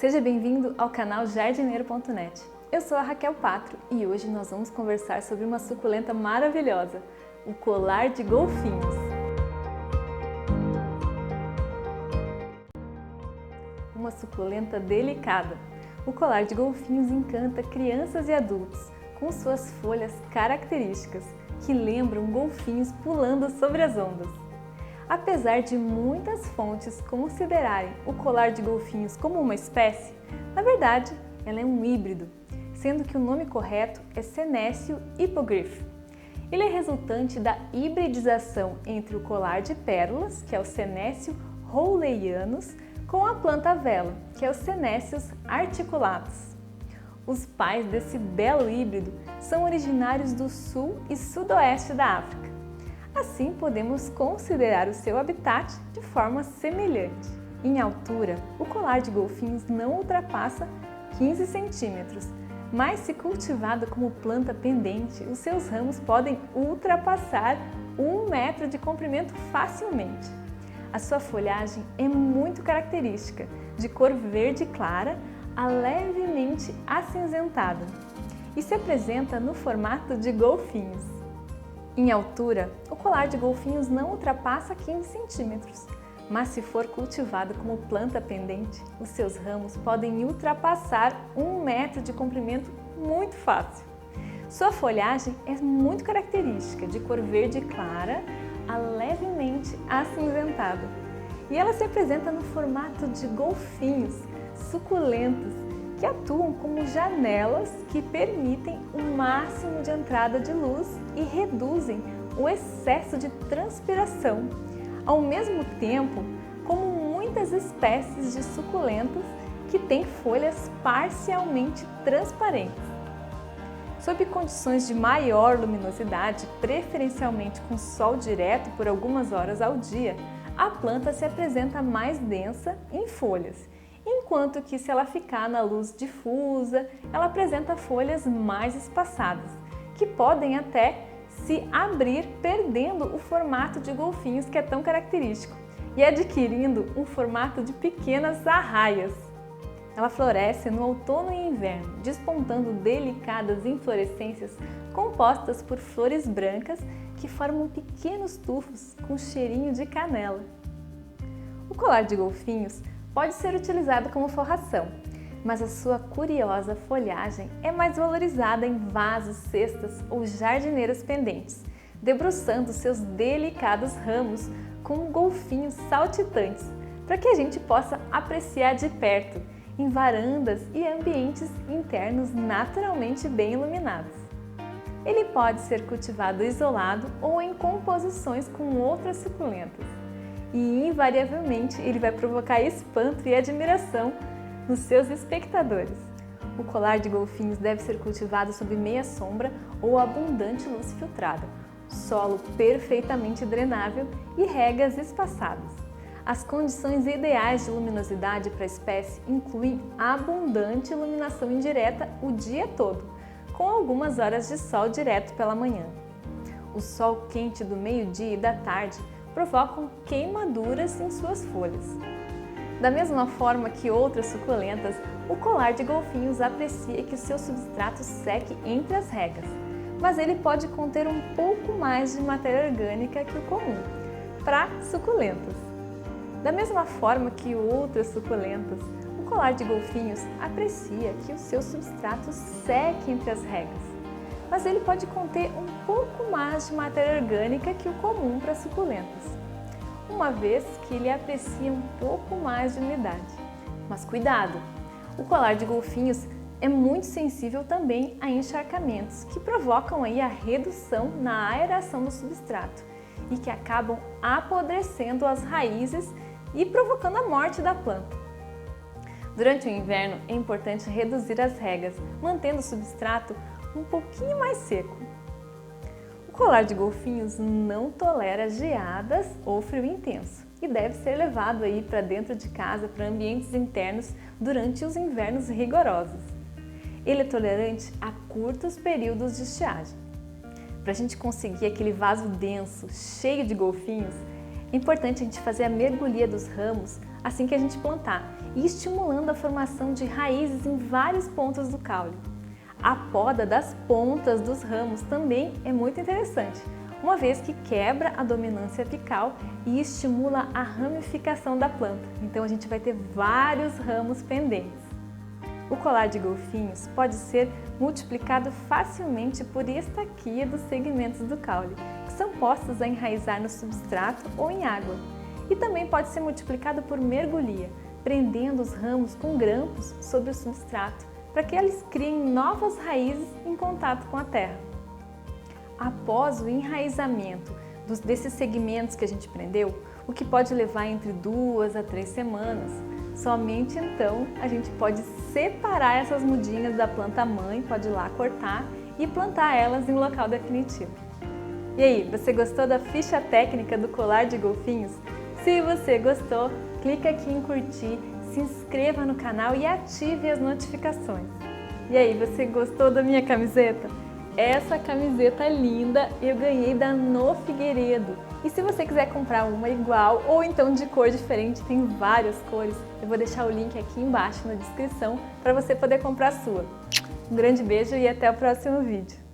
Seja bem-vindo ao canal Jardineiro.net. Eu sou a Raquel Patro e hoje nós vamos conversar sobre uma suculenta maravilhosa, o colar de golfinhos. Uma suculenta delicada. O colar de golfinhos encanta crianças e adultos com suas folhas características que lembram golfinhos pulando sobre as ondas. Apesar de muitas fontes considerarem o colar de golfinhos como uma espécie, na verdade ela é um híbrido, sendo que o nome correto é Senecio hippogriff. Ele é resultante da hibridização entre o colar de pérolas, que é o Senecio rowleyianus, com a planta vela, que é o Senécios articulatus. Os pais desse belo híbrido são originários do sul e sudoeste da África. Assim, podemos considerar o seu habitat de forma semelhante. Em altura, o colar de golfinhos não ultrapassa 15 centímetros, mas se cultivado como planta pendente, os seus ramos podem ultrapassar 1 metro de comprimento facilmente. A sua folhagem é muito característica, de cor verde clara a levemente acinzentada, e se apresenta no formato de golfinhos. Em altura, o colar de golfinhos não ultrapassa 15 centímetros, mas se for cultivado como planta pendente, os seus ramos podem ultrapassar 1 metro de comprimento muito fácil. Sua folhagem é muito característica, de cor verde clara a levemente acinzentada, e ela se apresenta no formato de golfinhos suculentos que atuam como janelas que permitem o máximo de entrada de luz e reduzem o excesso de transpiração, ao mesmo tempo como muitas espécies de suculentas que têm folhas parcialmente transparentes. Sob condições de maior luminosidade, preferencialmente com sol direto por algumas horas ao dia, a planta se apresenta mais densa em folhas, enquanto que se ela ficar na luz difusa, ela apresenta folhas mais espaçadas, que podem até se abrir perdendo o formato de golfinhos que é tão característico e adquirindo um formato de pequenas arraias. Ela floresce no outono e inverno, despontando delicadas inflorescências compostas por flores brancas que formam pequenos tufos com cheirinho de canela. O colar de golfinhos pode ser utilizado como forração, mas a sua curiosa folhagem é mais valorizada em vasos, cestas ou jardineiras pendentes, debruçando seus delicados ramos com golfinhos saltitantes, para que a gente possa apreciar de perto, em varandas e ambientes internos naturalmente bem iluminados. Ele pode ser cultivado isolado ou em composições com outras suculentas, e invariavelmente ele vai provocar espanto e admiração nos seus espectadores. O colar de golfinhos deve ser cultivado sob meia sombra ou abundante luz filtrada, solo perfeitamente drenável e regas espaçadas. As condições ideais de luminosidade para a espécie incluem abundante iluminação indireta o dia todo, com algumas horas de sol direto pela manhã. O sol quente do meio-dia e da tarde provocam queimaduras em suas folhas. Da mesma forma que outras suculentas, o colar de golfinhos aprecia que o seu substrato seque entre as regas, mas ele pode conter um pouco mais de matéria orgânica que o comum, para suculentas. Da mesma forma que outras suculentas, o colar de golfinhos aprecia que o seu substrato seque entre as regas, mas ele pode conter um pouco mais de matéria orgânica que o comum para suculentas, uma vez que ele aprecia um pouco mais de umidade. Mas cuidado! O colar de golfinhos é muito sensível também a encharcamentos que provocam aí a redução na aeração do substrato e que acabam apodrecendo as raízes e provocando a morte da planta. Durante o inverno é importante reduzir as regas, mantendo o substrato um pouquinho mais seco. O colar de golfinhos não tolera geadas ou frio intenso e deve ser levado aí para dentro de casa, para ambientes internos durante os invernos rigorosos. Ele é tolerante a curtos períodos de estiagem. Para a gente conseguir aquele vaso denso, cheio de golfinhos, é importante a gente fazer a mergulhia dos ramos assim que a gente plantar e estimulando a formação de raízes em vários pontos do caule. A poda das pontas dos ramos também é muito interessante, uma vez que quebra a dominância apical e estimula a ramificação da planta. Então a gente vai ter vários ramos pendentes. O colar de golfinhos pode ser multiplicado facilmente por estaquia dos segmentos do caule, que são postos a enraizar no substrato ou em água. E também pode ser multiplicado por mergulhia, prendendo os ramos com grampos sobre o substrato, para que eles criem novas raízes em contato com a terra. Após o enraizamento desses segmentos que a gente prendeu, o que pode levar entre 2 a 3 semanas, somente então a gente pode separar essas mudinhas da planta mãe, pode ir lá cortar e plantar elas em um local definitivo. E aí, você gostou da ficha técnica do colar de golfinhos? Se você gostou, clica aqui em curtir, se inscreva no canal e ative as notificações. E aí, você gostou da minha camiseta? Essa camiseta linda eu ganhei da No Figueiredo. E se você quiser comprar uma igual ou então de cor diferente, tem várias cores, eu vou deixar o link aqui embaixo na descrição para você poder comprar a sua. Um grande beijo e até o próximo vídeo.